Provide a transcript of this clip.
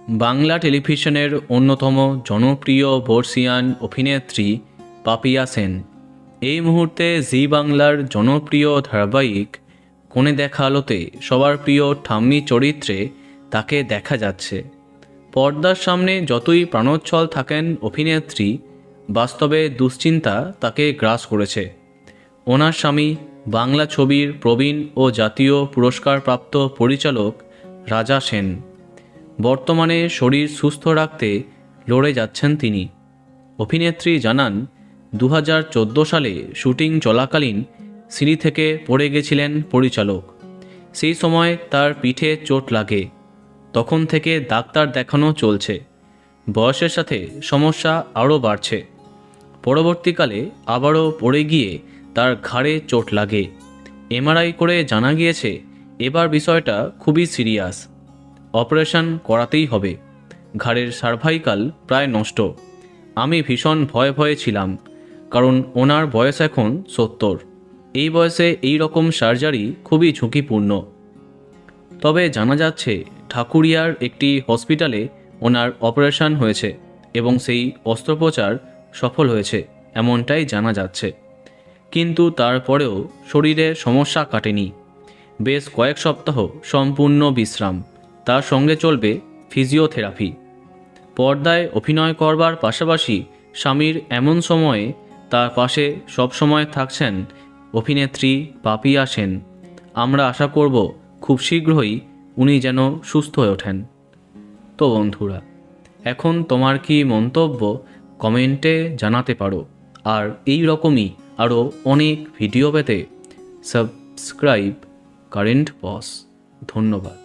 বাংলা টেলিভিশনের অন্যতম জনপ্রিয় বর্ষীয়ান অভিনেত্রী পাপিয়া সেন এই মুহূর্তে জি বাংলার জনপ্রিয় ধারাবাহিক কোণে দেখা আলোতে সবার প্রিয় ঠাম্মি চরিত্রে তাকে দেখা যাচ্ছে। পর্দার সামনে যতই প্রাণোচ্ছল থাকেন অভিনেত্রী, বাস্তবে দুশ্চিন্তা তাকে গ্রাস করেছে। ওনার স্বামী বাংলা ছবির প্রবীণ ও জাতীয় পুরস্কারপ্রাপ্ত পরিচালক রাজা সেন। বর্তমানে শরীর সুস্থ রাখতে লড়ে যাচ্ছেন তিনি। অভিনেত্রী জানান, 2014 সালে শুটিং চলাকালীন সিঁড়ি থেকে পড়ে গেছিলেন পরিচালক। সেই সময় তার পিঠে চোট লাগে। তখন থেকে ডাক্তার দেখানো চলছে। বয়সের সাথে সমস্যা আরও বাড়ছে। পরবর্তীকালে আবারও পড়ে গিয়ে তার ঘাড়ে চোট লাগে। এমআরআই করে জানা গিয়েছে এবার বিষয়টা খুবই সিরিয়াস। অপারেশন করাতেই হবে। ঘাড়ের সার্ভাইকাল প্রায় নষ্ট। আমি ভীষণ ভয়ে ছিলাম, কারণ ওনার বয়স এখন 70। এই বয়সে এই রকম সার্জারি খুবই ঝুঁকিপূর্ণ। তবে জানা যাচ্ছে ঢাকুরিয়ার একটি হসপিটালে ওনার অপারেশন হয়েছে এবং সেই অস্ত্রোপচার সফল হয়েছে, এমনটাই জানা যাচ্ছে। কিন্তু তারপরেও শরীরে সমস্যা কাটেনি। বেশ কয়েক সপ্তাহ সম্পূর্ণ বিশ্রাম, তার সঙ্গে চলবে ফিজিওথেরাপি। পর্দায় অভিনয় করবার পাশাপাশি স্বামীর এমন সময়ে তার পাশে সবসময় থাকছেন অভিনেত্রী পাপিয়া সেন। আমরা আশা করব খুব শীঘ্রই উনি যেন সুস্থ হয়ে ওঠেন। তো বন্ধুরা, এখন তোমার কি মন্তব্য কমেন্টে জানাতে পারো। আর এই রকমই আরও অনেক ভিডিও পেতে সাবস্ক্রাইব কারেন্ট বস। ধন্যবাদ।